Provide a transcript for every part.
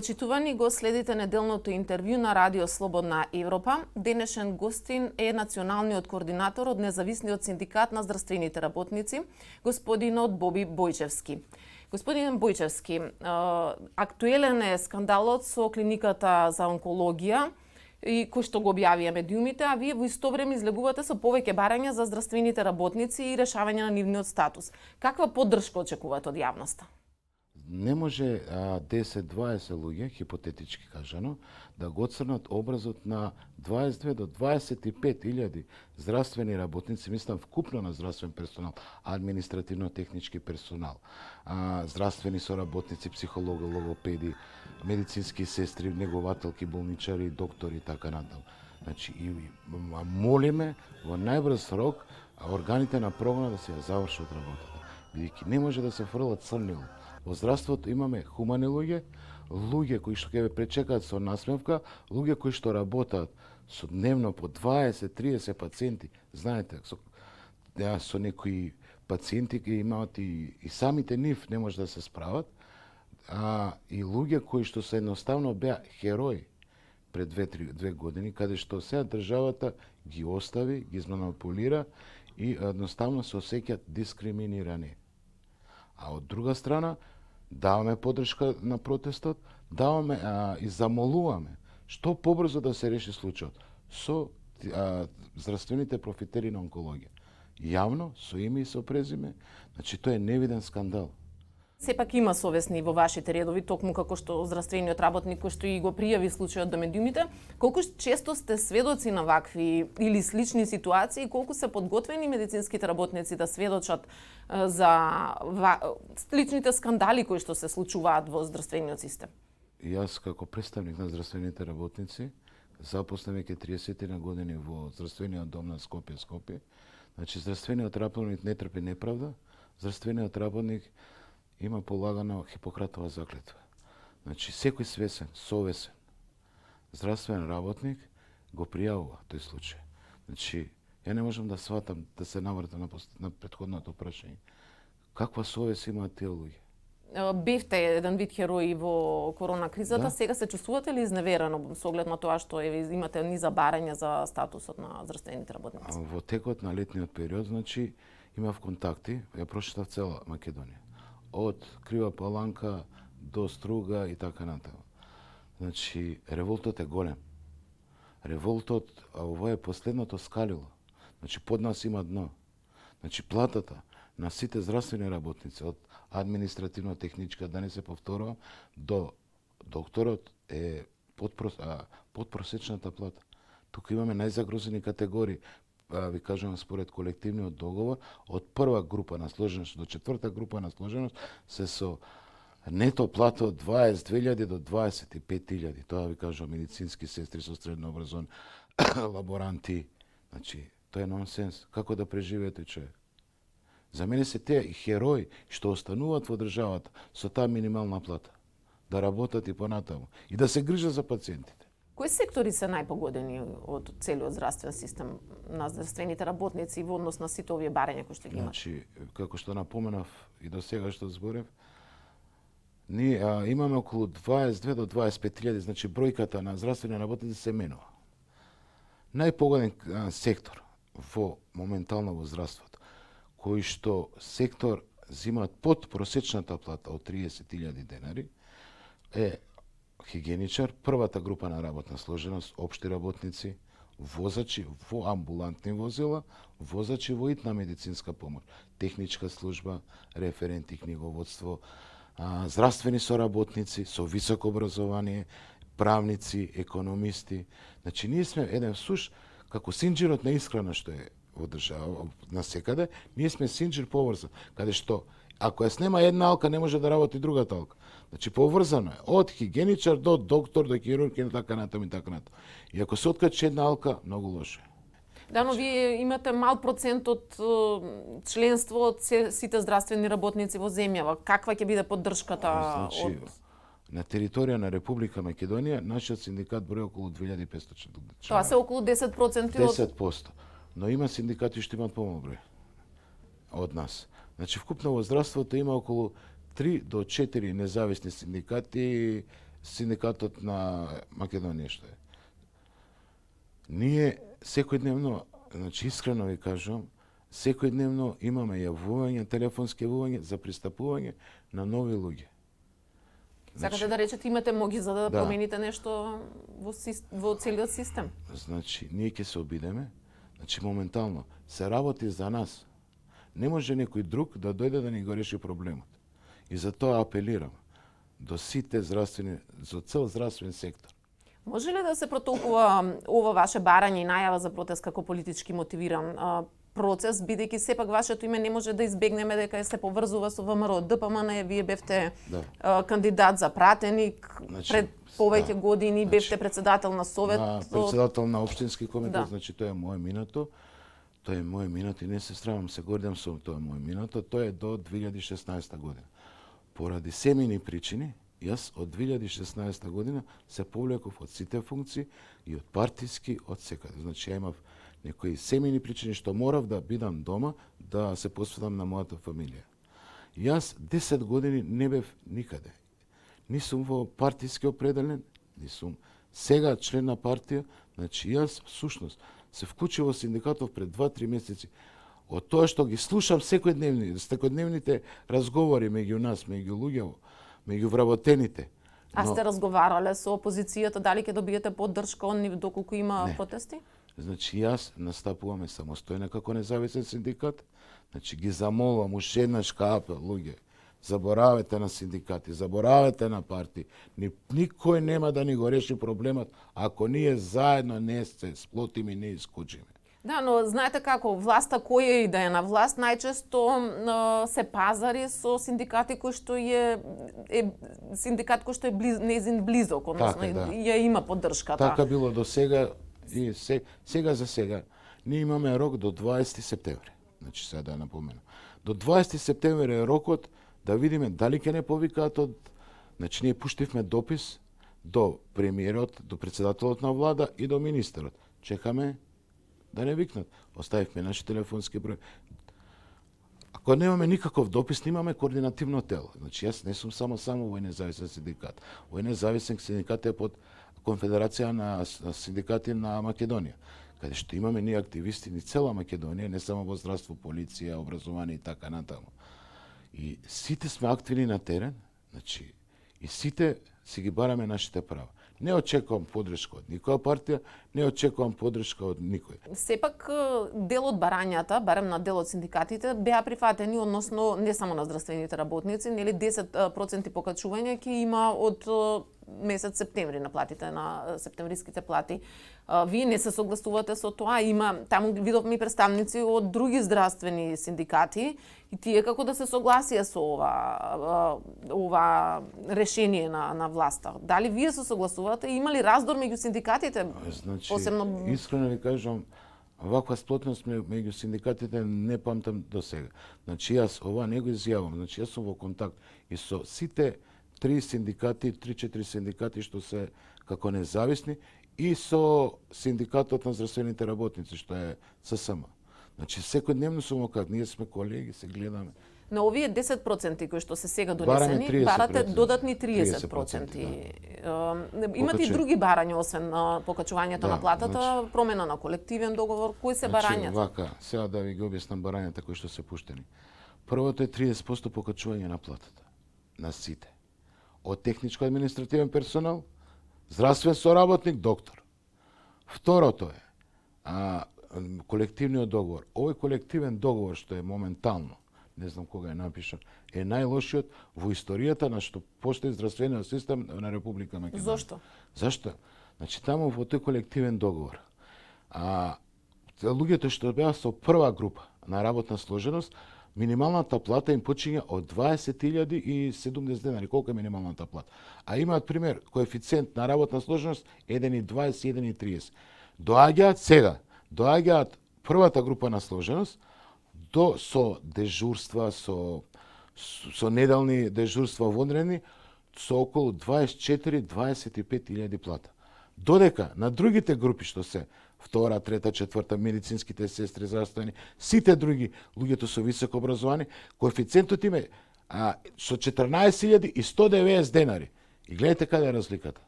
Почитувани, го следите неделното интервју на Радио Слободна Европа. Денешен гостин е националниот координатор од Независниот синдикат на здравствените работници, господинот Боби Бојчевски. Господин Бојчевски, актуелен е скандалот со клиниката за онкологија и кој што го објавија медиумите, а вие во исто време излегувате со повеќе барања за здравствените работници и решавање на нивниот статус. Каква поддршка очекувате од јавноста? Не може 10-20 луѓе, хипотетички кажано, да го црнат образот на 22 до 25 илјади здравствени работници, мислам вкупно на здравствен персонал, административно-технички персонал, здравствени соработници, психолози, логопеди, медицински сестри, негователки, болничари, доктори и така натаму. Значи, молиме во најбрз рок органите на прогона да се ја завршат работата, бидејќи не може да се фрлат црни. Во здравството имаме хумани луѓе, луѓе кои што ќе ве пречекаат со насмевка, луѓе кои што работат со дневно по 20-30 пациенти. Знаете, со некои пациенти кои имаат и самите нив не може да се справат, и луѓе кои што се едноставно беа херои пред 2 години, каде што сега државата ги остави, ги изманипулира и едноставно се осеќаат дискриминирани. А од друга страна, даваме поддршка на протестот, даваме и замолуваме што побрзо да се реши случајот со здравствените профитери на онкологија. Јавно, со име и со презиме, значи тоа е невиден скандал. Сепак има совесни во вашите редови, токму како што здравствениот работник кој што и го пријави случајот до медиумите. Колку често сте сведоци на вакви или слични ситуации, колку се подготвени медицинските работници да сведочат за сличните скандали кои што се случуваат во здравствениот систем? Јас како представник на здравствените работници, запослен веќе 30 на години во здравствениот дом на Скопје. Значи здравствениот работник не трпи неправда, здравствениот работник има полагана Хипократова заклетва. Значи, секој свесен, совесен здравствен работник го пријавува тој случај. Значи, ја не можам да сватам, да се навртам на претходното прашање. Каква совест имаат тие луѓе? Бевте еден вид херои во корона кризата, Да. Сега се чувствувате ли изневерено со оглед на тоа што имате низа барања за статусот на здравствените работници? Во текот на летниот период, значи, имав контакти, ја прошетав цела Македонија. Од Крива Паланка до Струга и така натаму. Значи, револтот е голем. Револтот, ова е последното скалило. Значи, под нас има дно. Значи, платата на сите здравствени работници, од административно-техничка, да не се повторувам, до докторот е подпросечната плата. Тука имаме најзагрозени категории. Ви кажувам според колективниот договор, од прва група на сложеност до четврта група на сложеност се со нето плата од 22.000 до 25.000. Тоа ви кажувам медицински сестри со средно образование, лаборанти. Значи, тоа е нонсенс. Како да преживеете човек? За мене се тие херои што остануваат во државата со таа минимална плата, да работат и понатаму и да се грижат за пациентите. Кои сектори се најпогодени од целиот здравствен систем на здравствените работници во однос на сите овие барања кои што ги имат? Значи, како што напоменав и до сега што зборев, ние имаме околу 22 до 25.000, значи бројката на здравствени работници се менува. Најпогоден сектор моментално во здравството, кој што сектор земаат под просечната плата од 30.000 денари, е хигиеничар, првата група на работна сложеност, општи работници, возачи во амбулантни возила, возачи во итна медицинска помош, техничка служба, референти книговодство, здравствени соработници со високо образование, правници, економисти. Значи, ние сме еден суш, како синџирот на исхрана што е во држава, на секаде, ние сме синџир поврзан, каде што ако ја снема една алка, не може да работи другата алка. Значи, поврзано е од хигиеничар до доктор, до хирург и така натаму и така натаму. И ако се откачи една алка, многу лошо е. Да, но вие имате мал процент од членство од сите здравствени работници во земјава. Каква ќе биде поддршката Значи, на територија на Република Македонија, нашиот синдикат брои околу 2500 члена. Тоа се околу 10% од 10%. Но има синдикати што имаат помал број од нас. Значи, вкупно во здравството има околу 3 до 4 независни синдикати синдикатот на Македонија што е. Ние секојдневно, значи искрено ви кажувам, секојдневно имаме јавување, телефонски јавување за пристапување на нови луѓе. Сакате да речете имате моги за да Да. промените нешто во целиот систем? Значи, ние ќе се обидеме, значи моментално се работи за нас. Не може некој друг да дојде да ни го реши проблемот. И затоа апелирам до сите здравствени, за цел здравствен сектор. Може ли да се протолкува ова ваше барање и најава за протест како политички мотивиран процес, бидејќи сепак вашето име не може да избегнеме дека се поврзува со ВМРО ДПМН, вие бевте кандидат за пратеник, Значи, пред повеќе години значи, бевте председател на совет. Председател на општински комитет, Да. значи тоа е моје минато. Тоа е моје минато и не се срамам, се гордам со тоа моје минато. Тоа е до 2016 година. Поради семејни причини, јас од 2016 година се повлеков од сите функции и од партиски, од секаде. Значи ја имав некои семејни причини што морав да бидам дома, да се посветам на мојата фамилија. Јас 10 години не бев никаде. Ни сум во партиски определен, ни сум сега член на партија, значи јас всушност се вклучив во синдикатов пред 2-3 месеци. Од тоа што ги слушам секојдневните разговори меѓу нас, меѓу луѓе, меѓу вработените. А сте разговарале со опозицијата, дали ќе добиете поддршка од нив доколку има протести? Значи јас настапуваме самостојно како независен синдикат. Значи ги замолувам уште еднаш апел, луѓе, заборавете на синдикати, заборавете на партии. Никој нема да ни го реши проблемот ако ние заедно не се сплотиме и не искучиме. Да, но знаете како, власта која и да е на власт, најчесто се пазари со синдикати кои што е синдикат кој што е незин близок, односно ја има поддршката. Така било до сега и сега за сега. Ние имаме рок до 20 септември. Значи сега да напоменам. До 20 септември е рокот да видиме дали ќе не повикаат од... Значи ние пуштивме допис до премиерот, до председателот на влада и до министерот. Чекаме да не викнат. Оставивме наши телефонски број. Ако немаме никаков допис, немаме координативно тело. Значи јас не сум само овој независен синдикат. Овој независен синдикат е под Конфедерација на синдикати на Македонија, каде што имаме ние активисти ни цела Македонија, не само во здравство, полиција, образование и така натаму. И сите сме активни на терен, значи, и сите си ги бараме нашите права. Не очекувам поддршка од никоја партија, не очекувам поддршка од никој. Сепак дел од барањата, барем на дел од синдикатите, беа прифатени, односно не само на здравствените работници, нели 10% покачување ќе има од месец септември на платите, на септемвриските плати. Вие не се согласувате со тоа, има таму видовме и представници од други здравствени синдикати и тие како да се согласија со ова решение на власта. Дали вие се согласувате? Има ли раздор меѓу синдикатите? Значи, посебно... искрено ви кажам, ваква сплотност меѓу синдикатите не памтам до сега. Значи јас ова не го изјавам, значи јас сум во контакт и со сите 3-4 синдикати што се како независни и со синдикатот на здравствените работници што е ССМ. Значи секојдневно сум во контакт, ние сме колеги, се гледаме. На овие 10% кои што се сега донесени, барате додатни 30%. Имате и други барања освен покачувањето на платата, промена на колективен договор, кои се барањата? Вака, сега да ви ги објаснам барањата кои што се пуштени. Првото е 30% покачување на платата на сите. Од техничко-административен персонал, здравствен соработник, доктор. Второто е колективниот договор. Овој колективен договор што е моментално, не знам кога е напишан, е најлошиот во историјата на што постои здравствениот систем на Република Македонија. Зашто? Значи таму во тој колективен договор, луѓето што беа со прва група на работна сложеност, минималната плата им почиња од 20.070 денари. Колку е минималната плата? А имаат пример коефициент на работна сложеност 1,20 1,30. Доаѓаат првата група на сложеност со дежурства, со неделни дежурства вонредни, со околу 24-25.000 плата. Додека на другите групи што се втора, трета, четврта, медицинските сестри, здравствени, сите други луѓето со високо образование, коефициентот им е со 14.190 денари. И гледате каде е разликата.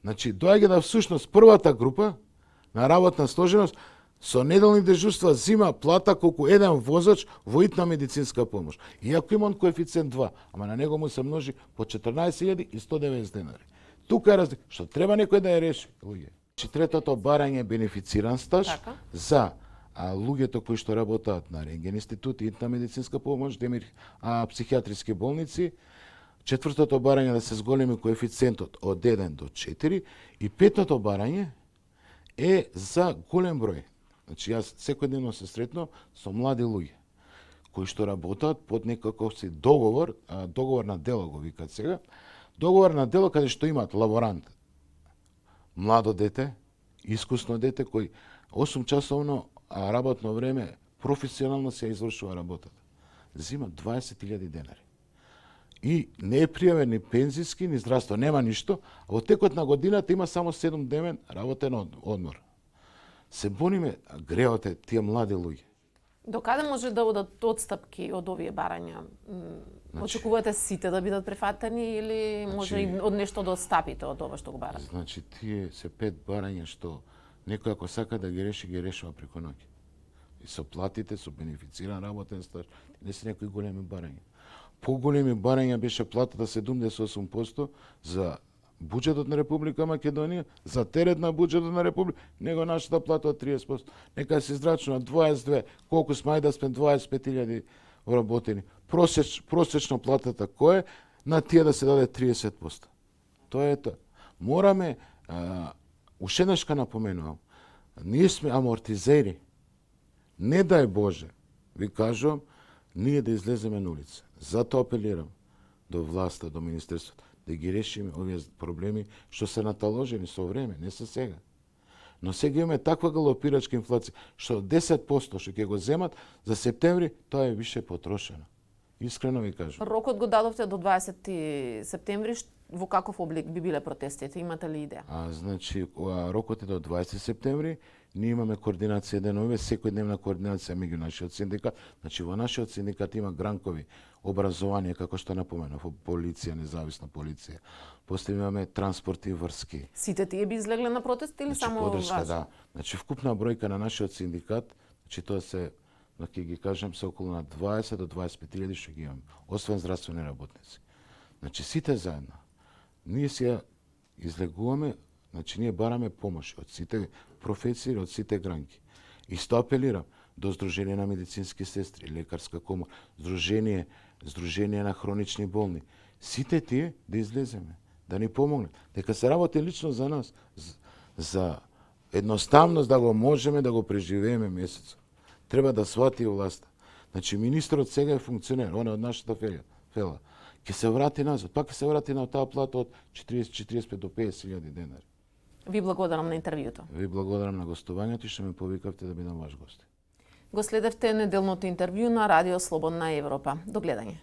Значи, доаѓа да всушност првата група на работна сложеност со неделни дежурства зима плата колку еден возач во итна медицинска помош. Иако има он коефициент 2, ама на него му се множи по 14.190 денари. Тука е разлика. Што треба некој да ја реши, луѓе. Третото барање е бенефициран стаж за луѓето кои што работат на рентген институт, итна медицинска помош, психијатриски болници. Четвртото барање да се зголеми коефициентот од 1 до 4 и петото барање е за голем број. Значи јас секојдневно се сретнувам со млади луѓе кои што работат под некаков си договор, договор на дело го викат сега, договор на дело каде што имаат лаборант, младо дете, искусно дете кој 8 часовно работно време професионално се извршува работата. Зима 20.000 денари. И не е пријавен ни пензиски, ни здравство, нема ништо, а во текот на годината има само 7 дневен работен одмор. Се бониме, греоте тие млади луѓе. До каде може да одат отстапки од овие барања? Очекувате сите да бидат префатени или може и од нешто да отстапите од ова што го барате? Значи, тие се 5 барања што некој ако сака да ги решува преку ноќ. И со платите, со бенефициран работен стаж, не се некои големи барања. Поголеми барања беше платата 78% за буџетот на Република Македонија, за терет на буџетот на Република, него нашата плата од 30%. Нека се израчуна 22, колку сме да сме 25.000 вработени. Просечно платата кој е, на тие да се даде 30%. Тоа е тоа. Мораме, уште еднашка напоменувам, ние сме амортизери. Не дај Боже, ви кажувам, ние да излеземе на улица. Затоа апелирам до власта, до министерството, да ги решиме овие проблеми што се наталожени со време, не се сега. Но сега имаме таква галопирачка инфлација, што 10% што ќе го земат за септември, тоа е више потрошено. Искрено ви кажам. Рокот го дадовте до 20 септември, во каков облик би биле протестите? Имате ли идеја? Значи, рокот е до 20 септември, ние имаме координација денове, секојдневна координација меѓу нашиот синдикат. Значи, во нашиот синдикат има гранкови образование, како што напоменав, полиција, независна полиција. После имаме транспорт и врски. Сите тие би излегле на протест или само подршка, ваш? да. Значи, вкупна бројка на нашиот синдикат, значи тоа се, ќе ги кажем, се околу на 20 до 25.000 што ги имаме, освен здравствени работници. Значи, сите заедно. Ние сега излегуваме, значи ние бараме помош од сите професии, од сите гранки. Исто апелирам до Сдружение на медицински сестри, лекарска комора, Сдружение на хронични болни. Сите тие да излеземе, да ни помогнат, дека се работи лично за нас, за едноставност да го можеме да го преживееме месецот. Треба да свати власта. Значи министрот сега е функционер, он е од нашата фела. Ќе се врати назад, пак ќе се врати на таа плата од 40-45 до 50.000 денари. Ви благодарам на интервјуто. Ви благодарам на гостувањето и што ме повикавте да бидам ваш гост. Го следевте неделното интервју на Радио Слободна Европа. До гледање.